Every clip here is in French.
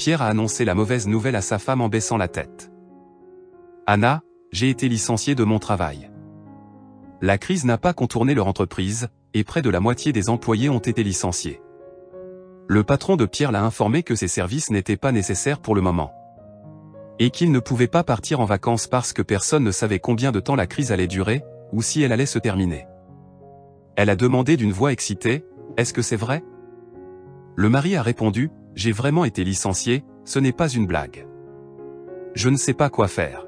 Pierre a annoncé la mauvaise nouvelle à sa femme en baissant la tête. Anna, j'ai été licencié de mon travail. La crise n'a pas contourné leur entreprise, et près de la moitié des employés ont été licenciés. Le patron de Pierre l'a informé que ses services n'étaient pas nécessaires pour le moment. Et qu'il ne pouvait pas partir en vacances parce que personne ne savait combien de temps la crise allait durer, ou si elle allait se terminer. Elle a demandé d'une voix excitée, « Est-ce que c'est vrai ?» Le mari a répondu, « J'ai vraiment été licencié, ce n'est pas une blague. Je ne sais pas quoi faire.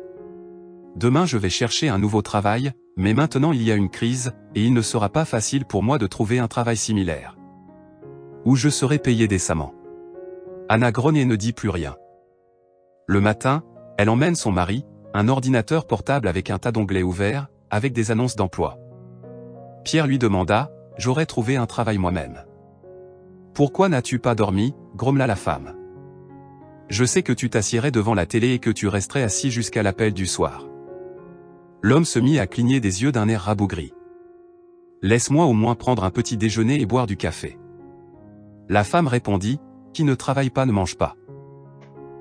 Demain je vais chercher un nouveau travail, mais maintenant il y a une crise, et il ne sera pas facile pour moi de trouver un travail similaire. Où je serai payé décemment. » Anna grogne et ne dit plus rien. Le matin, elle emmène son mari, un ordinateur portable avec un tas d'onglets ouverts, avec des annonces d'emploi. Pierre lui demanda, « J'aurais trouvé un travail moi-même. »« Pourquoi n'as-tu pas dormi ?» grommela la femme. « Je sais que tu t'assierais devant la télé et que tu resterais assis jusqu'à l'appel du soir. » L'homme se mit à cligner des yeux d'un air rabougri. « Laisse-moi au moins prendre un petit déjeuner et boire du café. » La femme répondit, « Qui ne travaille pas ne mange pas. »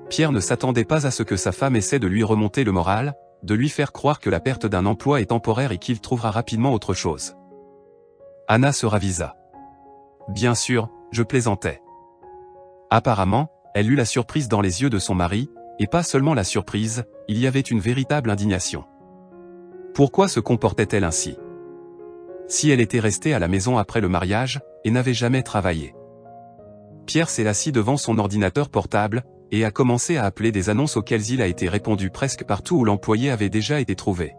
Pierre ne s'attendait pas à ce que sa femme essaie de lui remonter le moral, de lui faire croire que la perte d'un emploi est temporaire et qu'il trouvera rapidement autre chose. Anna se ravisa. « Bien sûr, je plaisantais. » Apparemment, elle eut la surprise dans les yeux de son mari, et pas seulement la surprise, il y avait une véritable indignation. Pourquoi se comportait-elle ainsi? Si elle était restée à la maison après le mariage, et n'avait jamais travaillé. Pierre s'est assis devant son ordinateur portable, et a commencé à appeler des annonces auxquelles il a été répondu presque partout où l'employé avait déjà été trouvé.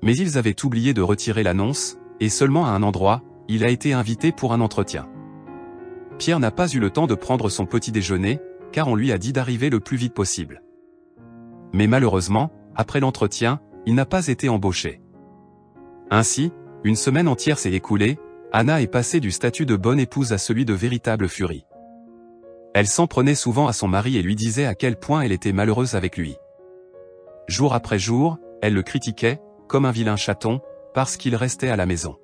Mais ils avaient oublié de retirer l'annonce, et seulement à un endroit, il a été invité pour un entretien. Pierre n'a pas eu le temps de prendre son petit déjeuner, car on lui a dit d'arriver le plus vite possible. Mais malheureusement, après l'entretien, il n'a pas été embauché. Ainsi, une semaine entière s'est écoulée, Anna est passée du statut de bonne épouse à celui de véritable furie. Elle s'en prenait souvent à son mari et lui disait à quel point elle était malheureuse avec lui. Jour après jour, elle le critiquait, comme un vilain chaton, parce qu'il restait à la maison.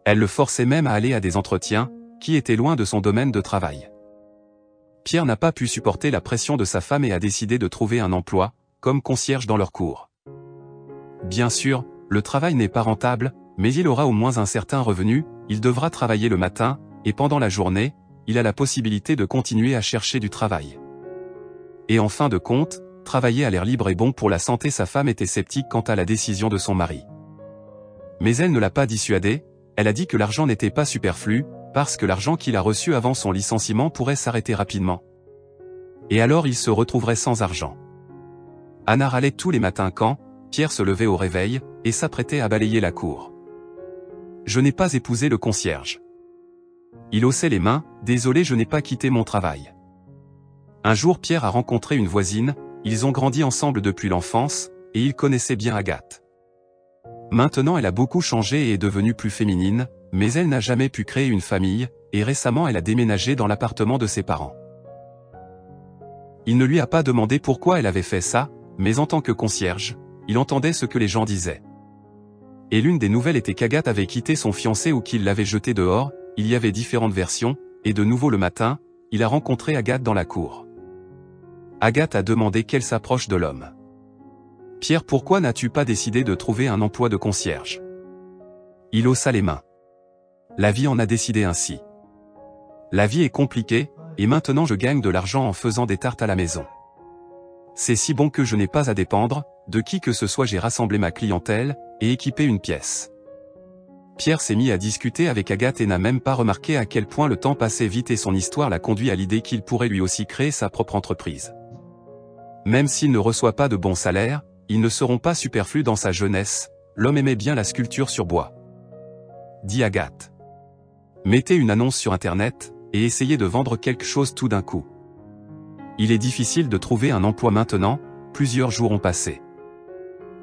Elle le forçait même à aller à des entretiens, qui étaient loin de son domaine de travail. Pierre n'a pas pu supporter la pression de sa femme et a décidé de trouver un emploi, comme concierge dans leur cour. Bien sûr, le travail n'est pas rentable, mais il aura au moins un certain revenu, il devra travailler le matin, et pendant la journée, il a la possibilité de continuer à chercher du travail. Et en fin de compte, travailler à l'air libre est bon pour la santé. Sa femme était sceptique quant à la décision de son mari. Mais elle ne l'a pas dissuadé, elle a dit que l'argent n'était pas superflu, parce que l'argent qu'il a reçu avant son licenciement pourrait s'arrêter rapidement. Et alors il se retrouverait sans argent. Anna râlait tous les matins quand Pierre se levait au réveil, et s'apprêtait à balayer la cour. « Je n'ai pas épousé le concierge. » Il haussait les mains, « Désolé, je n'ai pas quitté mon travail. » Un jour Pierre a rencontré une voisine, ils ont grandi ensemble depuis l'enfance, et il connaissait bien Agathe. Maintenant elle a beaucoup changé et est devenue plus féminine, mais elle n'a jamais pu créer une famille, et récemment elle a déménagé dans l'appartement de ses parents. Il ne lui a pas demandé pourquoi elle avait fait ça, mais en tant que concierge, il entendait ce que les gens disaient. Et l'une des nouvelles était qu'Agathe avait quitté son fiancé ou qu'il l'avait jeté dehors, il y avait différentes versions, et de nouveau le matin, il a rencontré Agathe dans la cour. Agathe a demandé qu'elle s'approche de l'homme. « Pierre, pourquoi n'as-tu pas décidé de trouver un emploi de concierge ?» Il haussa les mains. « La vie en a décidé ainsi. La vie est compliquée, et maintenant je gagne de l'argent en faisant des tartes à la maison. C'est si bon que je n'ai pas à dépendre, de qui que ce soit. J'ai rassemblé ma clientèle, et équipé une pièce. » Pierre s'est mis à discuter avec Agathe et n'a même pas remarqué à quel point le temps passait vite et son histoire l'a conduit à l'idée qu'il pourrait lui aussi créer sa propre entreprise. Même s'il ne reçoit pas de bons salaires, ils ne seront pas superflus dans sa jeunesse, l'homme aimait bien la sculpture sur bois. Dit Agathe. Mettez une annonce sur Internet, et essayez de vendre quelque chose tout d'un coup. Il est difficile de trouver un emploi maintenant, plusieurs jours ont passé.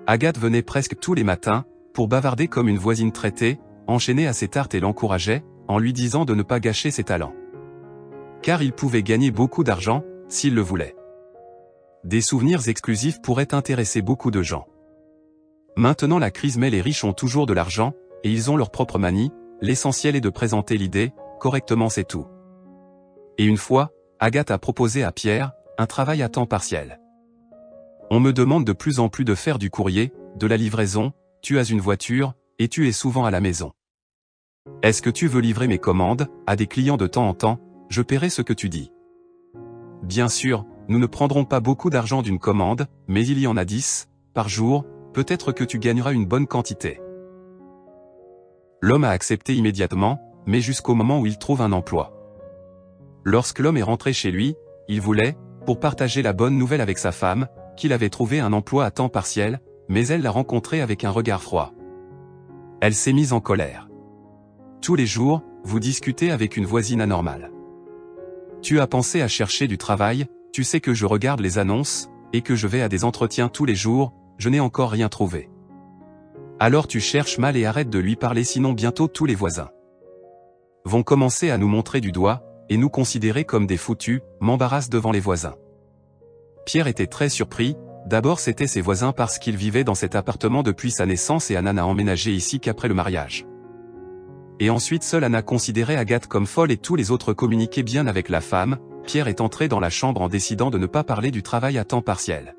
Agathe venait presque tous les matins, pour bavarder comme une voisine traitée, enchaînée à ses tartes et l'encourageait, en lui disant de ne pas gâcher ses talents. Car il pouvait gagner beaucoup d'argent, s'il le voulait. Des souvenirs exclusifs pourraient intéresser beaucoup de gens. Maintenant la crise, mais les riches ont toujours de l'argent, et ils ont leur propre manie, l'essentiel est de présenter l'idée, correctement c'est tout. Et une fois, Agathe a proposé à Pierre un travail à temps partiel. On me demande de plus en plus de faire du courrier, de la livraison, tu as une voiture, et tu es souvent à la maison. Est-ce que tu veux livrer mes commandes à des clients de temps en temps, je paierai ce que tu dis. Bien sûr, nous ne prendrons pas beaucoup d'argent d'une commande, mais il y en a 10, par jour, peut-être que tu gagneras une bonne quantité. L'homme a accepté immédiatement, mais jusqu'au moment où il trouve un emploi. Lorsque l'homme est rentré chez lui, il voulait, pour partager la bonne nouvelle avec sa femme, qu'il avait trouvé un emploi à temps partiel, mais elle l'a rencontré avec un regard froid. Elle s'est mise en colère. Tous les jours, vous discutez avec une voisine anormale. Tu as pensé à chercher du travail, tu sais que je regarde les annonces, et que je vais à des entretiens tous les jours, je n'ai encore rien trouvé. Alors tu cherches mal et arrête de lui parler sinon bientôt tous les voisins vont commencer à nous montrer du doigt, et nous considérer comme des foutus, m'embarrasse devant les voisins. Pierre était très surpris, d'abord c'étaient ses voisins parce qu'il vivait dans cet appartement depuis sa naissance et Anna n'a emménagé ici qu'après le mariage. Et ensuite seule Anna considérait Agathe comme folle et tous les autres communiquaient bien avec la femme. Pierre est entré dans la chambre en décidant de ne pas parler du travail à temps partiel.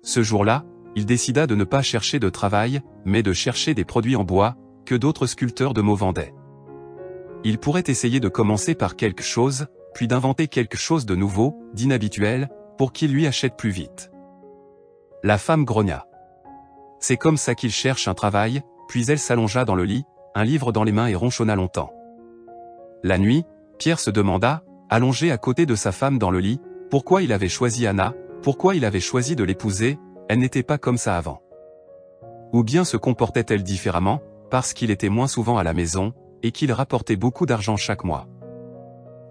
Ce jour-là, il décida de ne pas chercher de travail, mais de chercher des produits en bois, que d'autres sculpteurs de mots vendaient. Il pourrait essayer de commencer par quelque chose, puis d'inventer quelque chose de nouveau, d'inhabituel, pour qu'il lui achète plus vite. La femme grogna. C'est comme ça qu'il cherche un travail, puis elle s'allongea dans le lit, un livre dans les mains et ronchonna longtemps. La nuit, Pierre se demanda, allongé à côté de sa femme dans le lit, pourquoi il avait choisi Anna, pourquoi il avait choisi de l'épouser, elle n'était pas comme ça avant. Ou bien se comportait-elle différemment, parce qu'il était moins souvent à la maison, et qu'il rapportait beaucoup d'argent chaque mois.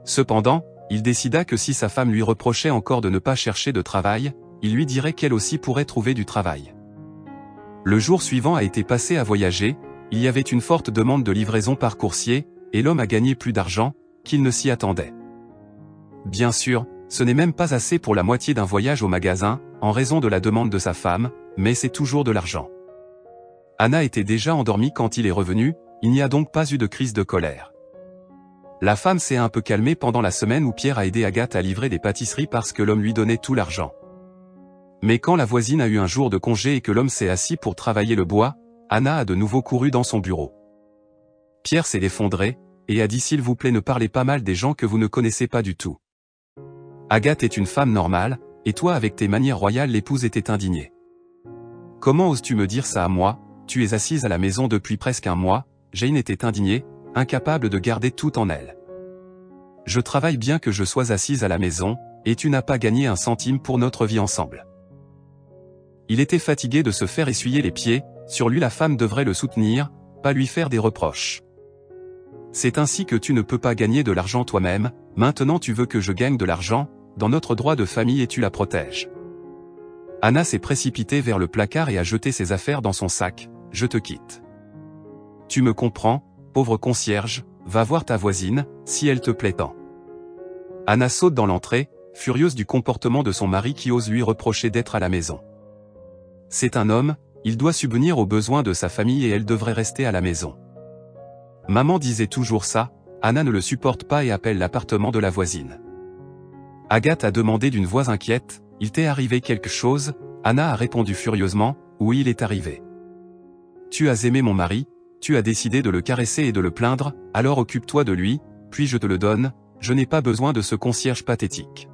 Cependant, il décida que si sa femme lui reprochait encore de ne pas chercher de travail, il lui dirait qu'elle aussi pourrait trouver du travail. Le jour suivant a été passé à voyager, il y avait une forte demande de livraison par coursier, et l'homme a gagné plus d'argent qu'il ne s'y attendait. Bien sûr, ce n'est même pas assez pour la moitié d'un voyage au magasin, en raison de la demande de sa femme, mais c'est toujours de l'argent. Anna était déjà endormie quand il est revenu, il n'y a donc pas eu de crise de colère. La femme s'est un peu calmée pendant la semaine où Pierre a aidé Agathe à livrer des pâtisseries parce que l'homme lui donnait tout l'argent. Mais quand la voisine a eu un jour de congé et que l'homme s'est assis pour travailler le bois, Anna a de nouveau couru dans son bureau. Pierre s'est effondré, et a dit s'il vous plaît ne parlez pas mal des gens que vous ne connaissez pas du tout. Agathe est une femme normale, et toi avec tes manières royales l'épouse était indignée. Comment oses-tu me dire ça à moi, tu es assise à la maison depuis presque un mois, Jane était indignée, incapable de garder tout en elle. Je travaille bien que je sois assise à la maison, et tu n'as pas gagné un centime pour notre vie ensemble. Il était fatigué de se faire essuyer les pieds, sur lui la femme devrait le soutenir, pas lui faire des reproches. C'est ainsi que tu ne peux pas gagner de l'argent toi-même, maintenant tu veux que je gagne de l'argent, dans notre droit de famille et tu la protèges. Anna s'est précipitée vers le placard et a jeté ses affaires dans son sac, je te quitte. Tu me comprends, pauvre concierge, va voir ta voisine, si elle te plaît tant. Anna saute dans l'entrée, furieuse du comportement de son mari qui ose lui reprocher d'être à la maison. C'est un homme, il doit subvenir aux besoins de sa famille et elle devrait rester à la maison. Maman disait toujours ça, Anna ne le supporte pas et appelle l'appartement de la voisine. Agathe a demandé d'une voix inquiète, il t'est arrivé quelque chose? Anna a répondu furieusement, oui il est arrivé. Tu as aimé mon mari, tu as décidé de le caresser et de le plaindre, alors occupe-toi de lui, puis je te le donne, je n'ai pas besoin de ce concierge pathétique.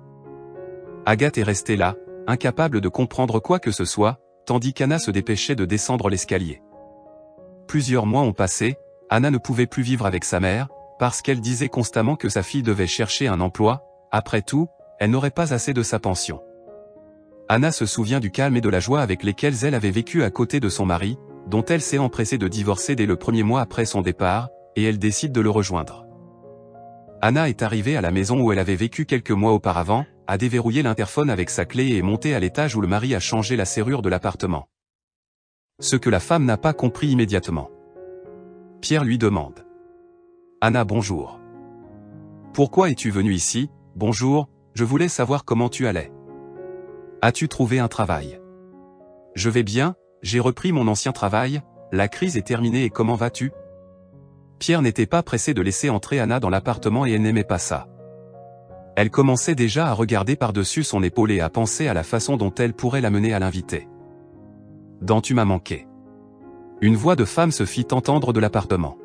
Agathe est restée là, incapable de comprendre quoi que ce soit, tandis qu'Anna se dépêchait de descendre l'escalier. Plusieurs mois ont passé, Anna ne pouvait plus vivre avec sa mère, parce qu'elle disait constamment que sa fille devait chercher un emploi, après tout, elle n'aurait pas assez de sa pension. Anna se souvient du calme et de la joie avec lesquels elle avait vécu à côté de son mari, dont elle s'est empressée de divorcer dès le premier mois après son départ, et elle décide de le rejoindre. Anna est arrivée à la maison où elle avait vécu quelques mois auparavant, a déverrouillé l'interphone avec sa clé et est montée à l'étage où le mari a changé la serrure de l'appartement. Ce que la femme n'a pas compris immédiatement. Pierre lui demande. Anna bonjour. Pourquoi es-tu venue ici? Bonjour, je voulais savoir comment tu allais. As-tu trouvé un travail? Je vais bien, j'ai repris mon ancien travail, la crise est terminée et comment vas-tu? Pierre n'était pas pressé de laisser entrer Anna dans l'appartement et elle n'aimait pas ça. Elle commençait déjà à regarder par-dessus son épaule et à penser à la façon dont elle pourrait l'amener à l'inviter. Dans Tu m'as manqué. Une voix de femme se fit entendre de l'appartement.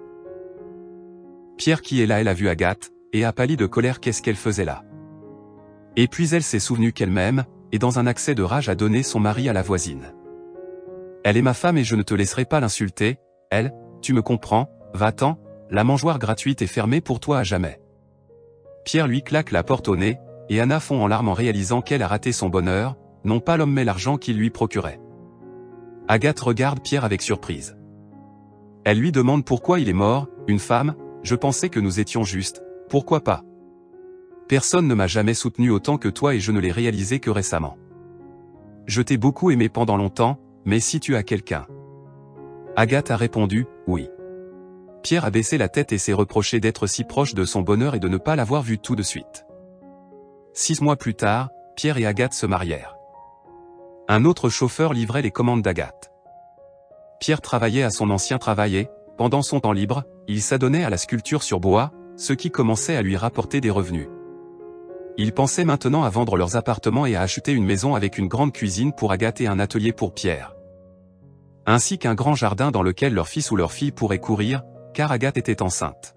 Pierre qui est là, elle a vu Agathe, et a pâli de colère. Qu'est-ce qu'elle faisait là? Et puis elle s'est souvenue qu'elle-même, et dans un accès de rage a donné son mari à la voisine. Elle est ma femme et je ne te laisserai pas l'insulter, elle, tu me comprends, va-t'en, la mangeoire gratuite est fermée pour toi à jamais. Pierre lui claque la porte au nez, et Anna fond en larmes en réalisant qu'elle a raté son bonheur, non pas l'homme mais l'argent qu'il lui procurait. Agathe regarde Pierre avec surprise. Elle lui demande pourquoi il est mort. Une femme, je pensais que nous étions justes, pourquoi pas? Personne ne m'a jamais soutenu autant que toi et je ne l'ai réalisé que récemment. Je t'ai beaucoup aimé pendant longtemps, mais si tu as quelqu'un. Agathe a répondu, oui. Pierre a baissé la tête et s'est reproché d'être si proche de son bonheur et de ne pas l'avoir vu tout de suite. 6 mois plus tard, Pierre et Agathe se marièrent. Un autre chauffeur livrait les commandes d'Agathe. Pierre travaillait à son ancien travail et, pendant son temps libre, il s'adonnait à la sculpture sur bois, ce qui commençait à lui rapporter des revenus. Il pensait maintenant à vendre leurs appartements et à acheter une maison avec une grande cuisine pour Agathe et un atelier pour Pierre. Ainsi qu'un grand jardin dans lequel leur fils ou leur fille pourrait courir, car Agathe était enceinte.